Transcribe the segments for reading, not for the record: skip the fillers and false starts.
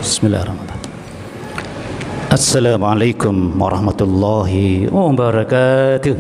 Bismillahirrahmanirrahim. Assalamualaikum warahmatullahi wabarakatuh.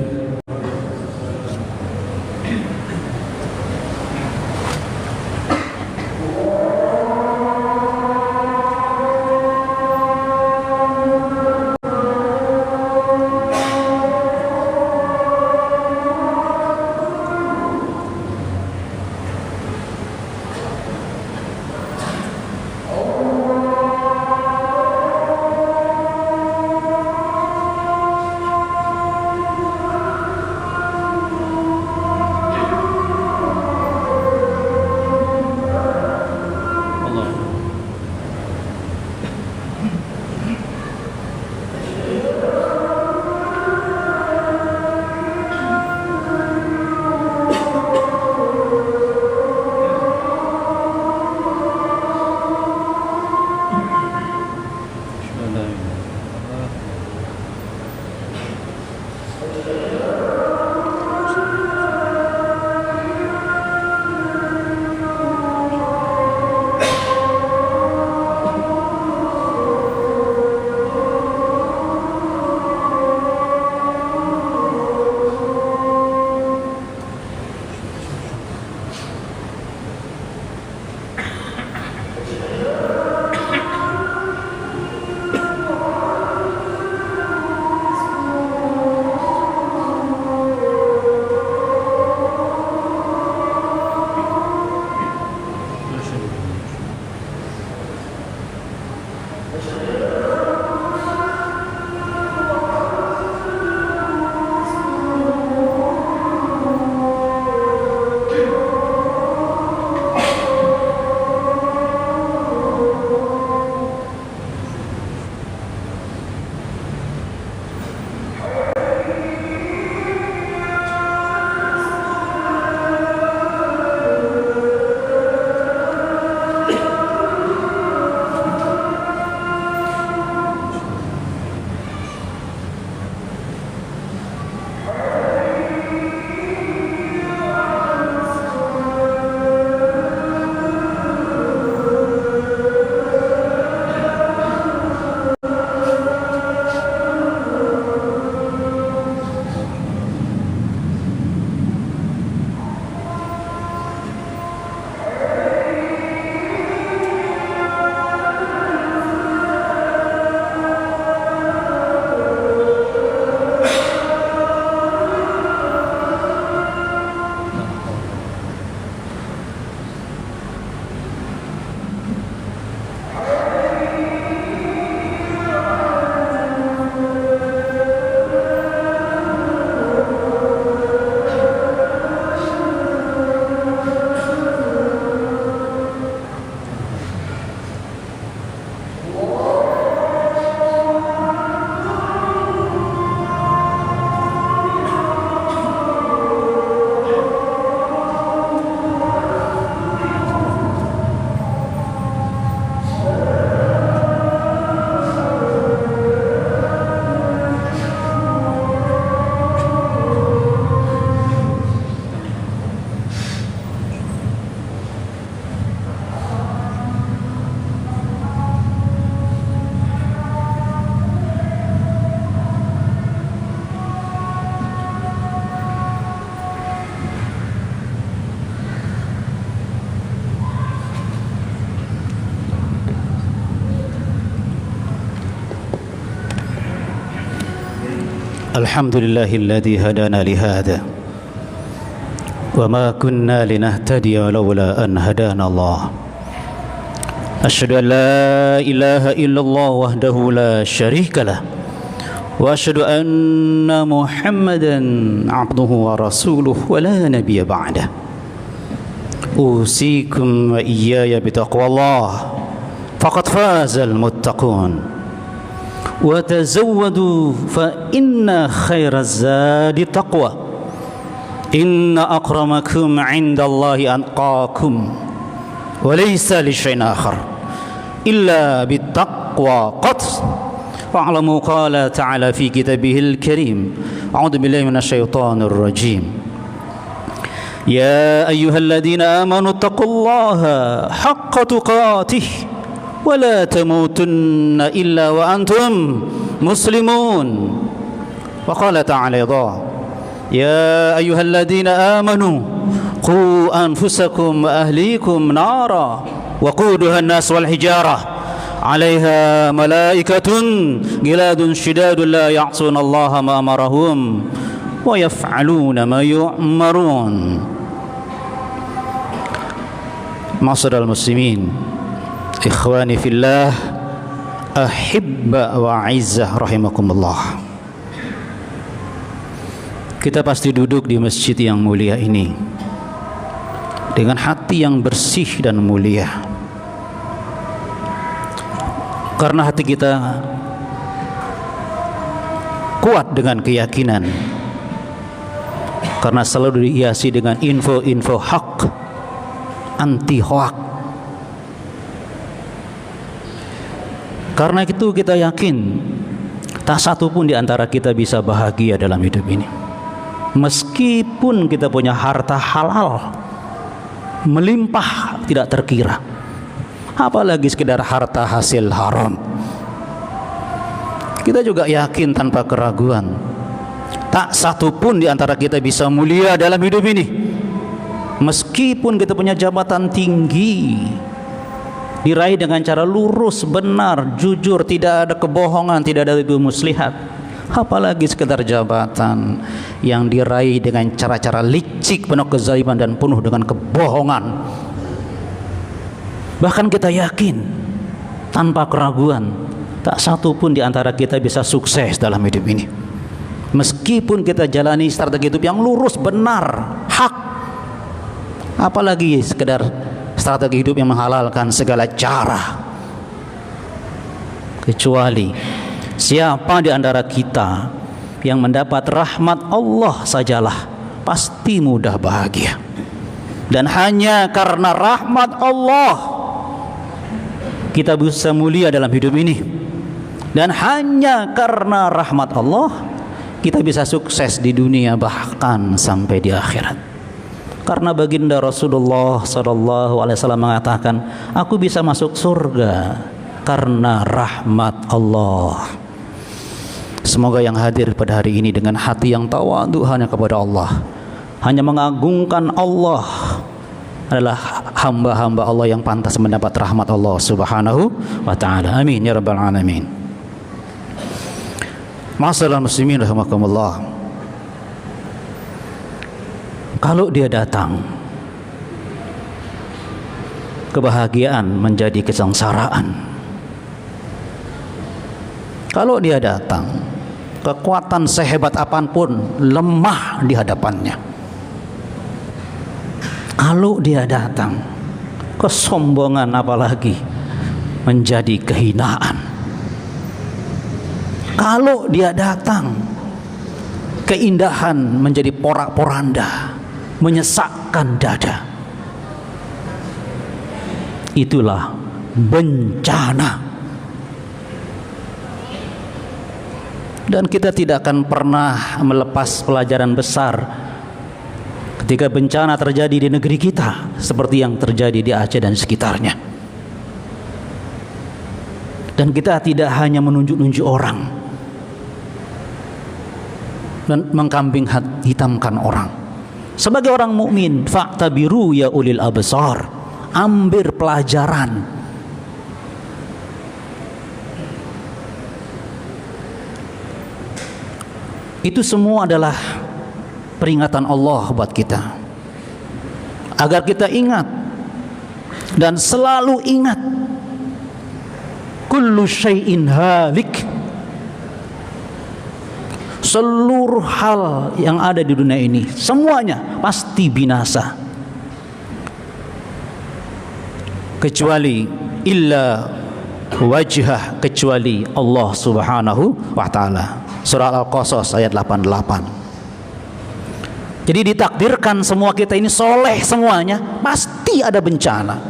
الحمد لله الذي هدانا لهذا وما كنا لنهتدي لولا أن هدانا الله أشهد أن لا إله إلا الله وحده لا شريك له وأشهد أن محمدا عبده ورسوله ولا نبي بعده أوصيكم وإياي بتقوى الله فقد فاز المتقون وتزودوا فإن خير الزاد التقوى إن أكرمكم عند الله أتقاكم وليس لشيء آخر إلا بالتقوى قط واعلموا قال تعالى في كتابه الكريم أعوذ بالله من الشيطان الرجيم يا أيها الذين آمنوا اتقوا الله حق تقاته ولا تموتن إلا وأنتم مسلمون. وقال تعالى أيضا يا أيها الذين آمنوا قوا أنفسكم وأهليكم نارا وقودها الناس والحجارة عليها ملائكة غلاظ شداد لا يعصون الله ما أمرهم ويفعلون ما يؤمرون. Ma'asyiral muslimin, ikhwani fillah, ahibba wa a'izzah rahimakumullah. Kita pasti duduk di masjid yang mulia ini dengan hati yang bersih dan mulia, karena hati kita kuat dengan keyakinan, karena selalu dihiasi dengan info-info hak, anti hoak. Karena itu kita yakin tak satu pun di antara kita bisa bahagia dalam hidup ini, meskipun kita punya harta halal melimpah tidak terkira, apalagi sekedar harta hasil haram. Kita juga yakin tanpa keraguan tak satu pun di antara kita bisa mulia dalam hidup ini, meskipun kita punya jabatan tinggi, diraih dengan cara lurus, benar, jujur, tidak ada kebohongan, tidak ada ibu muslihat, apalagi sekedar jabatan yang diraih dengan cara-cara licik, penuh kezaliman dan penuh dengan kebohongan. Bahkan kita yakin tanpa keraguan tak satu pun di antara kita bisa sukses dalam hidup ini, meskipun kita jalani strategi hidup yang lurus, benar, hak, apalagi sekedar strategi hidup yang menghalalkan segala cara. Kecuali siapa di antara kita yang mendapat rahmat Allah sajalah pasti mudah bahagia. Dan hanya karena rahmat Allah kita bisa mulia dalam hidup ini, dan hanya karena rahmat Allah kita bisa sukses di dunia bahkan sampai di akhirat. Karena baginda Rasulullah SAW mengatakan, aku bisa masuk surga karena rahmat Allah. Semoga yang hadir pada hari ini dengan hati yang tawadhu hanya kepada Allah, hanya mengagungkan Allah, adalah hamba-hamba Allah yang pantas mendapat rahmat Allah Subhanahu wa ta'ala. Amin ya rabbal alamin. Ma'asyiral muslimin rahimakumullah. Kalau dia datang, kebahagiaan menjadi kesengsaraan. Kalau dia datang, kekuatan sehebat apapun lemah di hadapannya. Kalau dia datang, kesombongan apalagi menjadi kehinaan. Kalau dia datang, keindahan menjadi porak-poranda, menyesakkan dada. Itulah bencana. Dan kita tidak akan pernah melepas pelajaran besar ketika bencana terjadi di negeri kita, seperti yang terjadi di Aceh dan sekitarnya. Dan kita tidak hanya menunjuk-nunjuk orang dan mengkambing hitamkan orang. Sebagai orang mukmin, fa'tabiru ya ulil absar, ambil pelajaran. Itu semua adalah peringatan Allah buat kita, agar kita ingat dan selalu ingat, kullu syai'in halik, seluruh hal yang ada di dunia ini semuanya pasti binasa, kecuali illa wajhah, kecuali Allah Subhanahu wa ta'ala. Surah Al-Qasas ayat 88. Jadi ditakdirkan semua kita ini soleh semuanya, pasti ada bencana.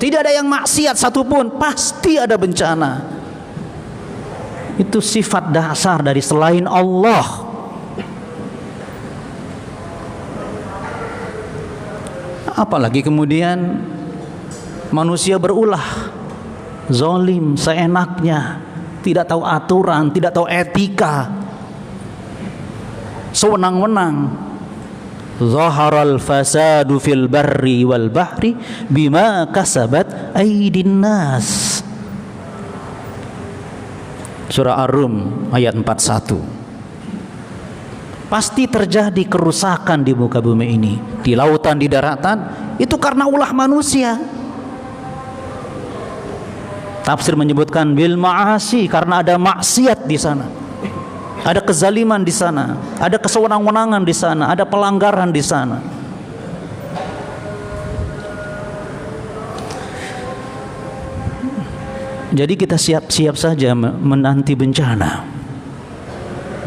Tidak ada yang maksiat satupun, pasti ada bencana. Itu sifat dasar dari selain Allah. Apalagi kemudian Manusia berulah, zalim seenaknya, tidak tahu aturan, tidak tahu etika, sewenang-wenang. Zaharal fasadu fil barri wal bahri bima kasabat aydin nas. Surah Ar-Rum ayat 41. Pasti terjadi kerusakan di muka bumi ini, di lautan, di daratan, itu karena ulah manusia. Tafsir menyebutkan bil ma'asi, karena ada maksiat di sana. Ada kezaliman di sana, ada kesewenang-wenangan di sana, ada pelanggaran di sana. Jadi kita siap-siap saja menanti bencana.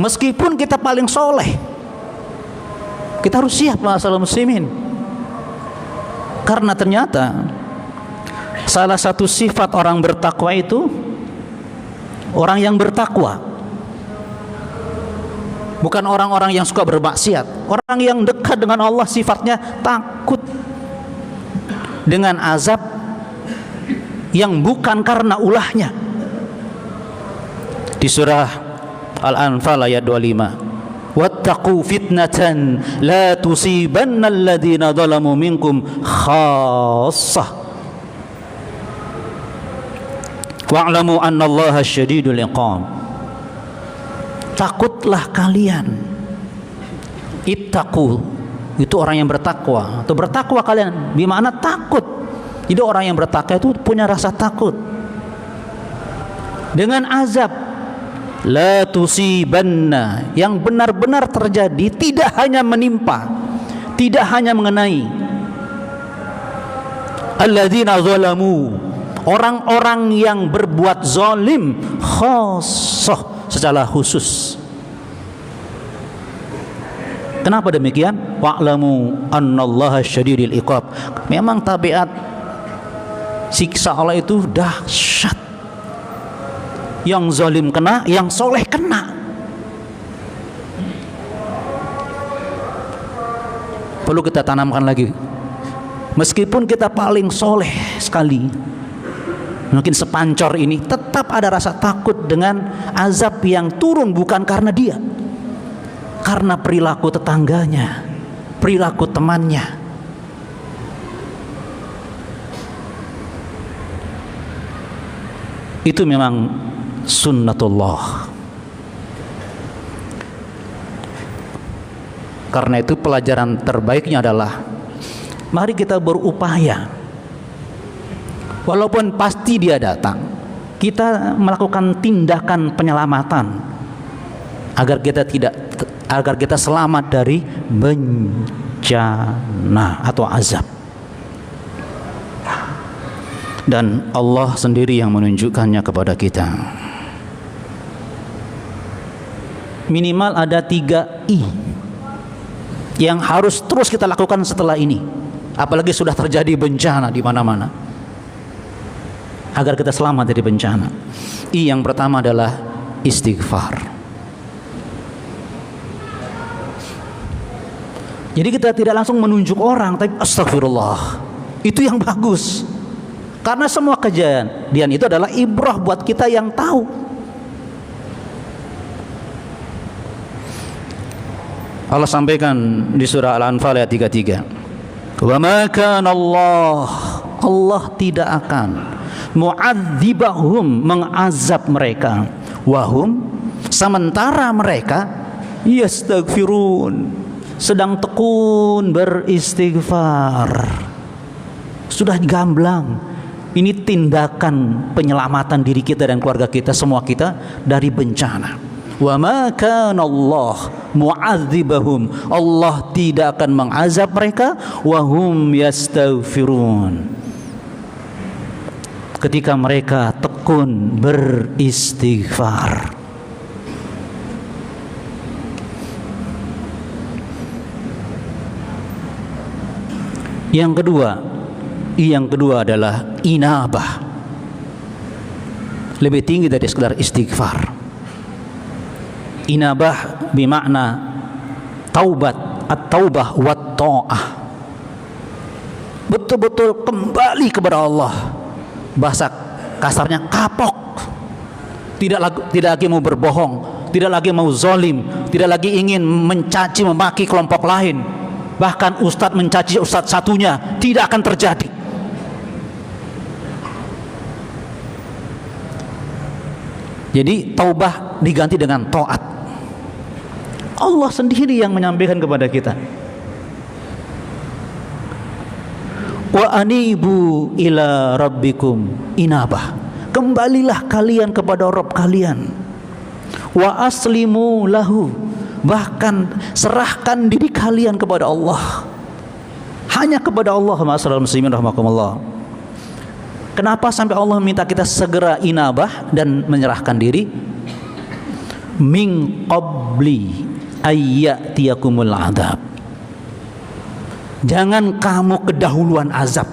Meskipun kita paling soleh, kita harus siap, masalah muslimin. Karena ternyata salah satu sifat orang bertakwa itu, orang yang bertakwa bukan orang-orang yang suka bermaksiat. Orang yang dekat dengan Allah sifatnya takut dengan azab yang bukan karena ulahnya. Di surah Al-Anfal ayat 25, wattaqu fitnatan la tusibanna alladhina zalamu minkum khassah wa'lamu annallaha syadidul iqab. Takutlah kalian. Ittaqu itu orang yang bertakwa, atau bertakwa kalian bermakna takut. Jadi orang yang bertakwa itu punya rasa takut dengan azab la tusibanna, yang benar-benar terjadi, tidak hanya menimpa, tidak hanya mengenai alladzina zalamu, orang-orang yang berbuat zalim, khassah, secara khusus. Kenapa demikian? Wa'lamu annallaha syadidul iqab. Memang tabiat siksa Allah itu dahsyat. Yang zalim kena, yang soleh kena. Perlu kita tanamkan lagi. Meskipun kita paling soleh sekali, mungkin sepancor ini, tetap ada rasa takut dengan azab yang turun bukan karena dia, karena perilaku tetangganya, perilaku temannya. Itu memang sunnatullah. Karena itu pelajaran terbaiknya adalah mari kita berupaya, walaupun pasti dia datang, kita melakukan tindakan penyelamatan agar kita selamat dari bencana atau azab. Dan Allah sendiri yang menunjukkannya kepada kita. Minimal ada 3 I yang harus terus kita lakukan setelah ini, apalagi sudah terjadi bencana di mana-mana, agar kita selamat dari bencana. I yang pertama adalah istighfar. Jadi kita tidak langsung menunjuk orang, tapi astagfirullah. Itu yang bagus. Karena semua kejadian itu adalah ibrah buat kita yang tahu. Allah sampaikan di surah Al-Anfal ayat 33. Wa ma kana Allah tidak akan mu'adzibahum, mengazab mereka, wahum, sementara mereka yastaghfirun, sedang tekun beristighfar. Sudah gamblang. Ini tindakan penyelamatan diri kita dan keluarga kita, semua kita, dari bencana. Wa ma kana Allah mu'adzibahum, Allah tidak akan mengazab mereka, wa hum yastaghfirun, ketika mereka tekun beristighfar. Yang kedua adalah inabah. Lebih tinggi dari sekedar istighfar. Inabah bermakna taubat, at-taubah wat ta'ah. betul-betul kembali kepada Allah. Bahasa kasarnya kapok. Tidak lagi mau berbohong, tidak lagi mau zalim, tidak lagi ingin mencaci memaki kelompok lain. Bahkan ustadz mencaci ustadz satunya tidak akan terjadi. Jadi taubah diganti dengan taat. Allah sendiri yang menyampaikan kepada kita, wa anibu ila rabbikum inabah, kembalilah kalian kepada Rabb kalian, wa aslimu lahu, bahkan serahkan diri kalian kepada Allah, hanya kepada Allah. Ma'asyiral muslimin rahimakumullah. Kenapa sampai Allah meminta kita segera inabah dan menyerahkan diri? Min qabli ayyatiyakumul adab, jangan kamu kedahuluan azab.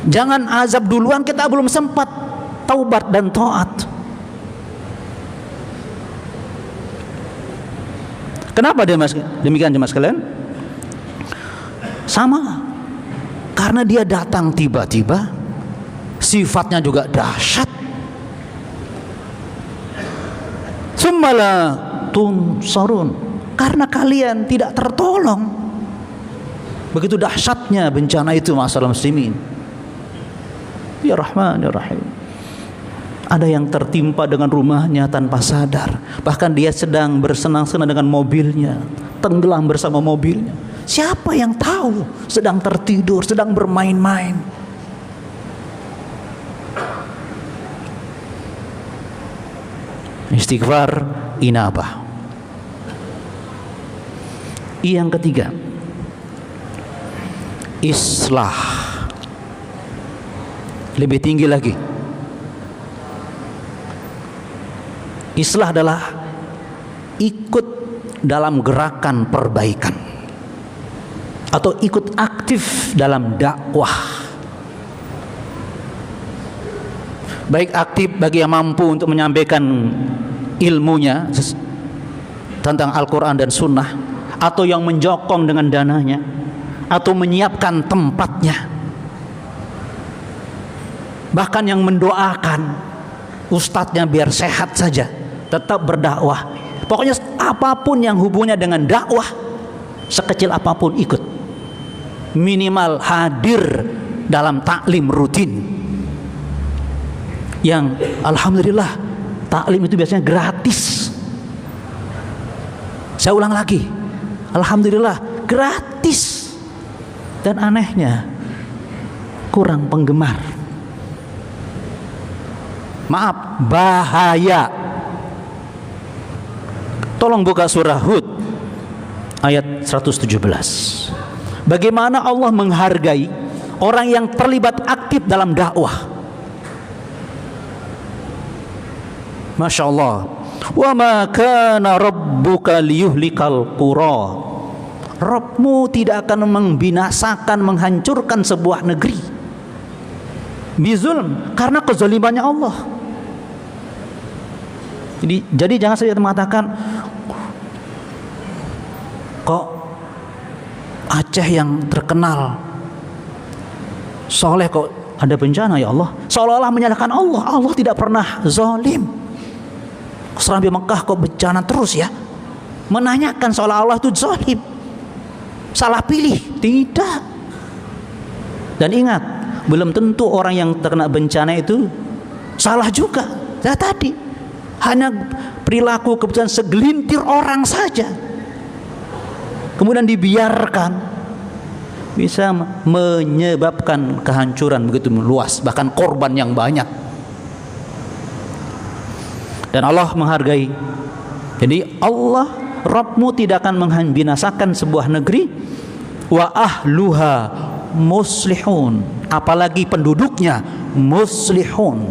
Jangan azab duluan, kita belum sempat taubat dan taat. Kenapa demikian jemaah sekalian? Sama, karena dia datang tiba-tiba, sifatnya juga dahsyat. Summala tunsarun, karena kalian tidak tertolong. Begitu dahsyatnya bencana itu, ma'asyiral muslimin. Ya Rahman ya Rahim. Ada yang tertimpa dengan rumahnya tanpa sadar, bahkan dia sedang bersenang-senang dengan mobilnya, tenggelam bersama mobilnya. Siapa yang tahu? Sedang tertidur, sedang bermain-main. Istighfar, inabah. Yang ketiga, islah. Lebih tinggi lagi. Islah adalah ikut dalam gerakan perbaikan atau ikut aktif dalam dakwah. Baik aktif bagi yang mampu untuk menyampaikan ilmunya tentang Al-Quran dan Sunnah, atau yang menjokong dengan dananya, atau menyiapkan tempatnya, bahkan yang mendoakan ustadznya biar sehat saja, tetap berdakwah. Pokoknya apapun yang hubungannya dengan dakwah, sekecil apapun ikut, minimal hadir dalam taklim rutin. Yang alhamdulillah taklim itu biasanya gratis. Saya ulang lagi, alhamdulillah gratis. Dan anehnya kurang penggemar. Maaf, bahaya. Tolong buka surah Hud ayat 117. Bagaimana Allah menghargai orang yang terlibat aktif dalam dakwah. Masya Allah. Wa ma kana rabbuka liyuhlikal qura. Rabbmu tidak akan membinasakan, menghancurkan sebuah negeri bizulm, karena kezalimannya Allah. Jadi jangan saja mengatakan, kok Aceh yang terkenal soleh kok ada bencana ya Allah, seolah-olah menyalahkan Allah. Allah tidak pernah zalim. Serambi Mekah kok bencana terus ya, menanyakan seolah Allah itu zalim, salah pilih. Tidak. Dan ingat, belum tentu orang yang terkena bencana itu salah juga. Ya tadi hanya perilaku kebetulan segelintir orang saja, kemudian dibiarkan, bisa menyebabkan kehancuran begitu luas, bahkan korban yang banyak. Dan Allah menghargai. Jadi Allah, Rabbmu tidak akan membinasakan sebuah negeri. Wa ahluha muslihun, apalagi penduduknya muslihun.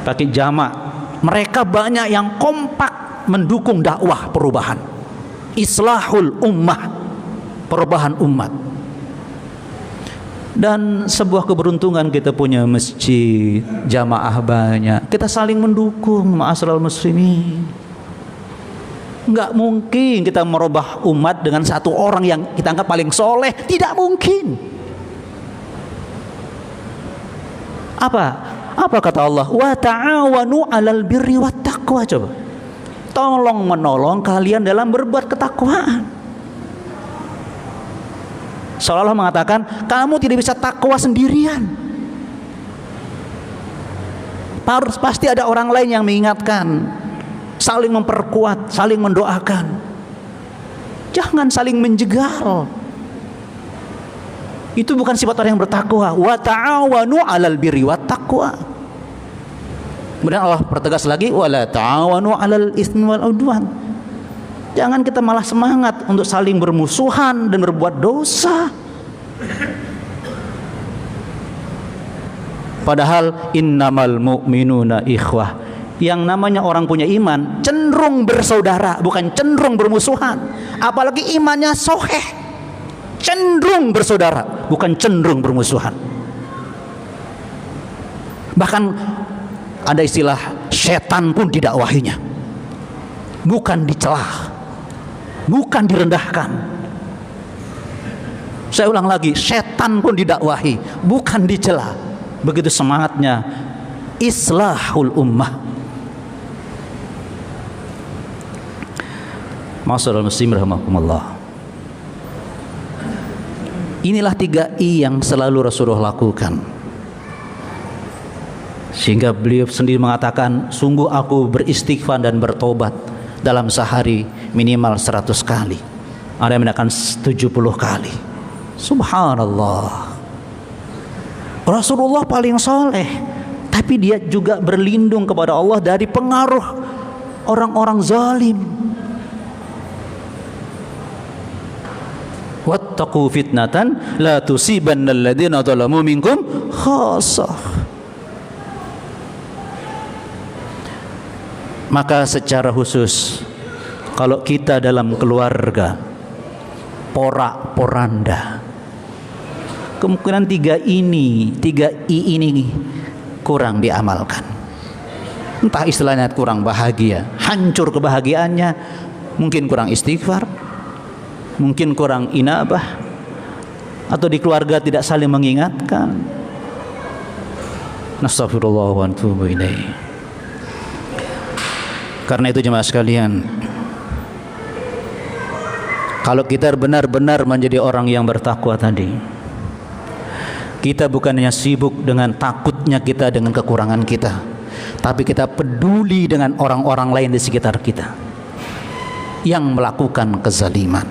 Pakai jamak. Mereka banyak yang kompak mendukung dakwah perubahan. Islahul ummah, perubahan umat. Dan sebuah keberuntungan kita punya masjid, jamaah banyak, kita saling mendukung, ma'asyiral muslimin. Nggak mungkin kita merubah umat dengan satu orang yang kita anggap paling soleh. Tidak mungkin. Apa kata Allah? Wa ta'awanu 'alal birri wat taqwa. Coba. Tolong menolong kalian dalam berbuat ketakwaan. Seolah-olah mengatakan kamu tidak bisa takwa sendirian. Pasti ada orang lain yang mengingatkan, saling memperkuat, saling mendoakan. Jangan saling menjegal. Itu bukan sifat orang yang bertakwa. Wa ta'awanu 'alal birri wat taqwa. Kemudian Allah pertegas lagi, wala ta'awanu 'alal itsmi wal 'udwan. Jangan kita malah semangat untuk saling bermusuhan dan berbuat dosa. Padahal innamal mu'minuna ikhwah. Yang namanya orang punya iman cenderung bersaudara, bukan cenderung bermusuhan. Apalagi imannya soheh, cenderung bersaudara, bukan cenderung bermusuhan. Bahkan ada istilah setan pun didakwahinya, bukan dicelah, bukan direndahkan. Saya ulang lagi, setan pun didakwahi, bukan dicela. Begitu semangatnya islahul ummah. Ma'asyiral muslimin rahimakumullah. Inilah 3 I yang selalu Rasulullah lakukan. Sehingga beliau sendiri mengatakan, sungguh aku beristighfar dan bertobat dalam sehari minimal 100 kali. Ada yang mengatakan 70 kali. Subhanallah. Rasulullah paling soleh, tapi dia juga berlindung kepada Allah dari pengaruh orang-orang zalim. Wattaqu fitnatan la tusibannal ladzina zalamu minkum khassah. Maka secara khusus kalau kita dalam keluarga porak-poranda, kemungkinan 3 I ini kurang diamalkan. Entah istilahnya kurang bahagia, hancur kebahagiaannya, mungkin kurang istighfar, mungkin kurang inabah, atau di keluarga tidak saling mengingatkan. Nastaghfirullah wa atubu ilaih. Karena itu jemaah sekalian, kalau kita benar-benar menjadi orang yang bertakwa tadi, kita bukan hanya sibuk dengan takutnya kita dengan kekurangan kita, tapi kita peduli dengan orang-orang lain di sekitar kita yang melakukan kezaliman.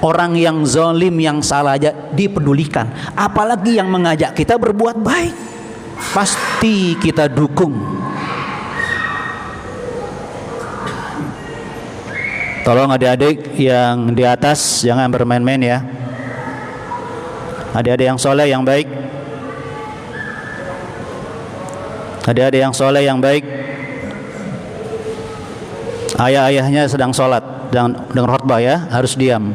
Orang yang zalim, yang salah aja dipedulikan, apalagi yang mengajak kita berbuat baik, pasti kita dukung. Tolong adik-adik yang di atas jangan bermain-main ya. Adik-adik yang soleh yang baik, adik-adik yang soleh yang baik, ayah-ayahnya sedang sholat dan dengar khutbah ya, harus diam.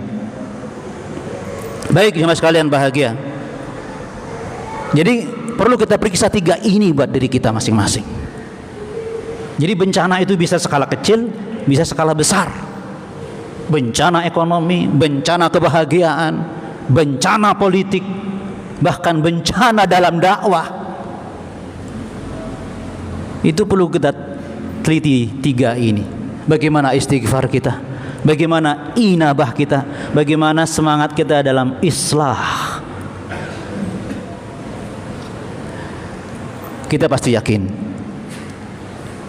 Baik jemaah sekalian bahagia. Jadi perlu kita periksa 3 ini buat diri kita masing-masing. Jadi bencana itu bisa skala kecil, bisa skala besar. Bencana ekonomi, bencana kebahagiaan, bencana politik, bahkan bencana dalam dakwah. Itu perlu kita teliti 3 ini. Bagaimana istighfar kita, bagaimana inabah kita, bagaimana semangat kita dalam islah. Kita pasti yakin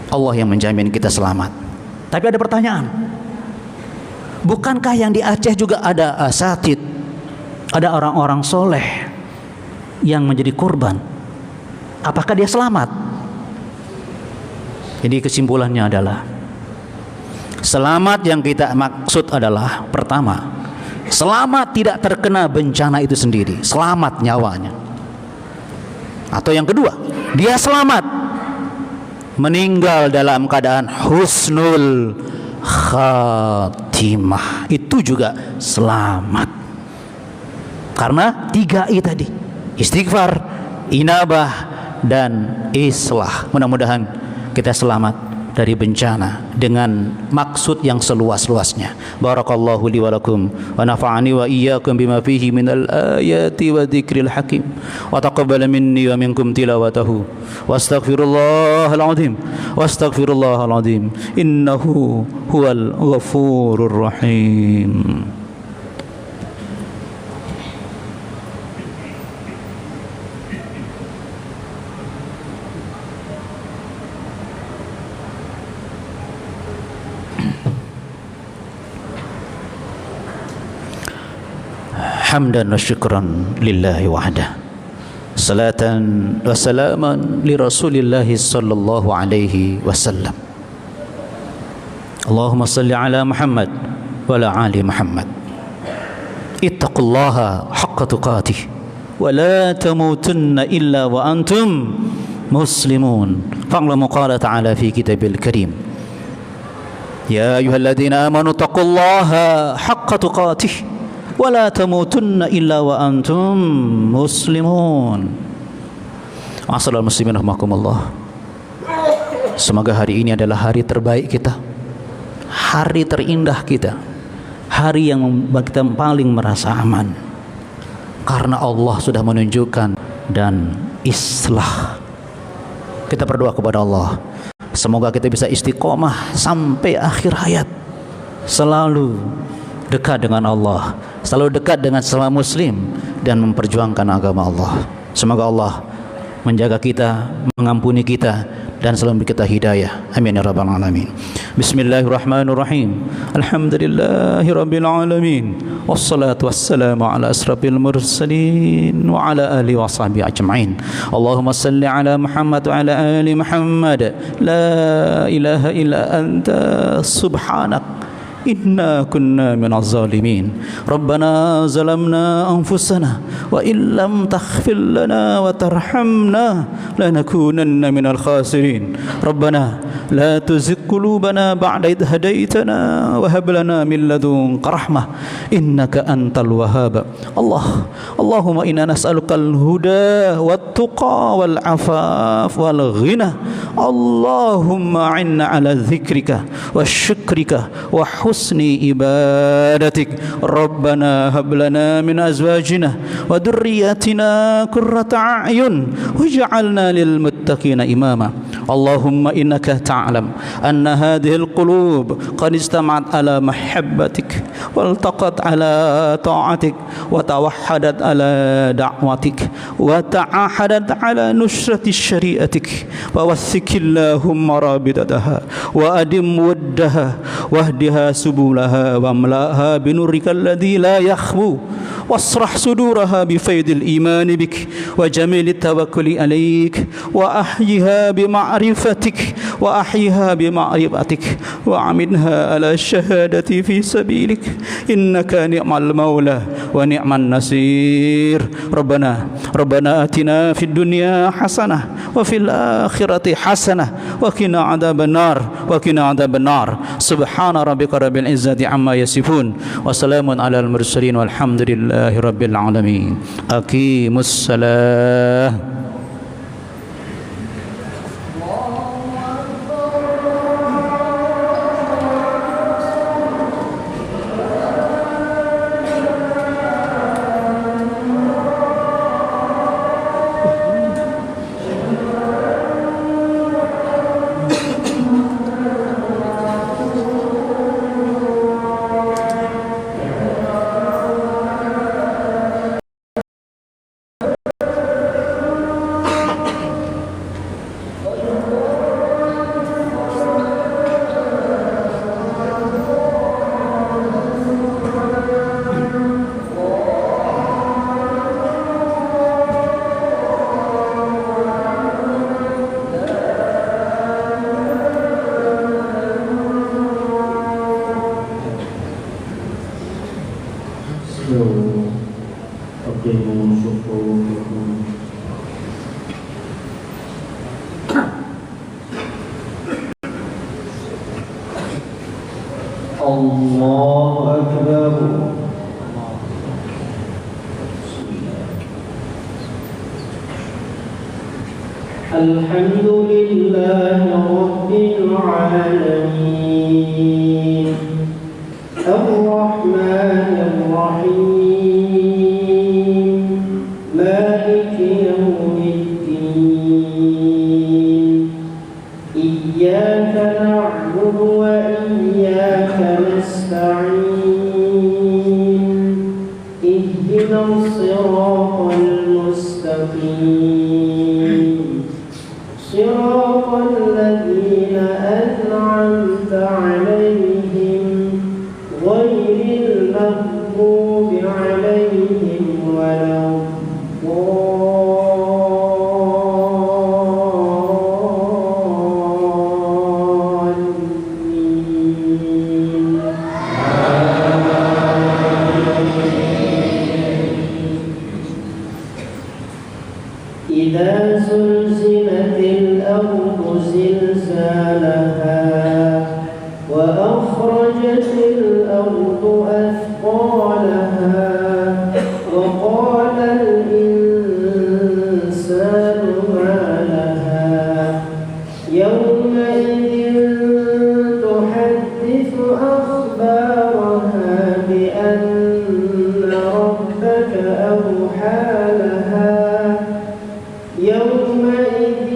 Allah yang menjamin kita selamat. Tapi ada pertanyaan, bukankah yang di Aceh juga ada asatid, ada orang-orang soleh yang menjadi korban? Apakah dia selamat? Jadi kesimpulannya adalah, selamat yang kita maksud adalah, pertama, selamat tidak terkena bencana itu sendiri, selamat nyawanya. Atau yang kedua, dia selamat meninggal dalam keadaan husnul khatimah, itu juga selamat. Karena 3 I tadi, istighfar, inabah, dan islah. Mudah-mudahan kita selamat dari bencana dengan maksud yang seluas-luasnya. Barakallahu li wa lakum wa nafa'ani wa iyyakum bima fihi minal ayati wa dzikril hakim wa taqabbala minni wa minkum tilawatahu wastaghfirullahal azim wastaghfirullahal azim innahu huwal ghafurur rahim. Hamdan wa syukran lillahi wahdah, salatan wa salaman li rasulillahi sallallahu alaihi wasallam. Allahumma salli ala Muhammad wa ala ali Muhammad. Ittaqullaha haqqa tuqatih wa la tamutunna illa wa antum muslimun. Fa'lamu qala ta'ala fi kitabil karim, ya ayyuhalladzina amanu taqullaha haqqa tuqatih wala tamutunna illa wa antum muslimun. Ma'asyiral muslimin rahimakumullah. Semoga hari ini adalah hari terbaik kita, hari terindah kita, hari yang membuat kita paling merasa aman karena Allah sudah menunjukkan dan islah. Kita berdoa kepada Allah, semoga kita bisa istiqomah sampai akhir hayat, selalu dekat dengan Allah, selalu dekat dengan sesama muslim dan memperjuangkan agama Allah. Semoga Allah menjaga kita, mengampuni kita dan selalu memberi kita hidayah. Amin ya rabbal alamin. Bismillahirrahmanirrahim. Alhamdulillahirabbil alamin. Wassalatu wassalamu ala asrafil mursalin wa ala alihi wa sahbihi ajma'in. Allahumma salli ala Muhammad wa ala ali Muhammad. La ilaha illa anta subhanak inna kunna minaz zalimin. Rabbana zalamna anfusana wa illam taghfir lana wa tarhamna lanakunanna minal khasirin. Rabbana la tuzigh qulubana ba'da idh hadaitana wa hab lana min ladunka rahmah innaka antal wahhab. Allahumma inna nas'aluka al-huda wat-tuqa wal afaf wal ghina. Allahumma 'inna 'ala dzikrika wa syukrika wa husni ibadatik. Rabbana hab lana min azwajina wa dhurriyyatina qurrata a'yun waj'alna lil muttaqina imama. Allahumma innaka ta'lam anna hadhihi al-qulub qad istama'at ala mahabbatik waltaqat ala ta'atik wa tawahhadat ala da'watik wa ta'ahadat ala nusrati syari'atik wa wassikillahumma rabitataha wa adim waddaha wahdiha subulaha wa amlaha binurika alladhi la yakhbu wasrah suduraha bifaidil imani bik wa jamili tawakkuli alaik wa ahyiha bima'rifatik wa ahyiha bima'rifatik wa amidha ala syahadati fi sabilik innaka ni'mal maula wa ni'man nasir. Rabbana atina fid dunya hasanah wa fil akhirati hasanah wa qina adzaban nar. Subhana rabbika rabbil izzati amma yasifun wa salamun alal mursalin walhamdulillahi rabbil alamin. Aqimus salah. Allahu Akbar. الحمد لله رب العالمين الرحمن الرحيم مالك يوم الدين إياك نعبد وإياك نستعين اهدنا الصراط المستقيم صراط الذين أنعمت عليهم غير المغضوب عليهم ولا الضالين إذا زلزلت الأرض زلزالها وأخرجت الأرض أثقالها وقال الإنسان ما لها يومئذ تحدث أخبارها بأن ربك أوحى لها يومئذ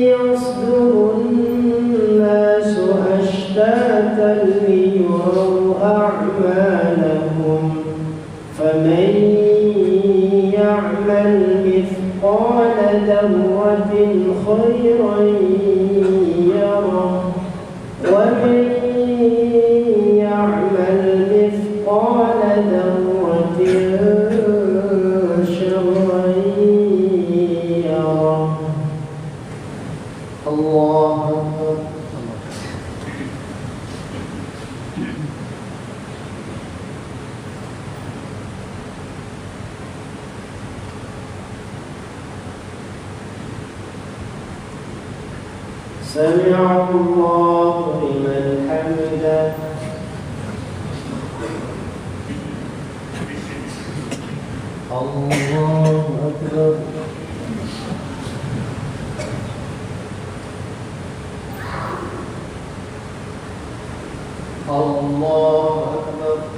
يصدر الناس أشتاتا ليروا أعمالهم فمن يعمل مثقال ذرة خيرا يره ومن يعمل مثقال ذرة شرا يره الله أكبر سمع الله لمن حمده الله أكبر الله أكبر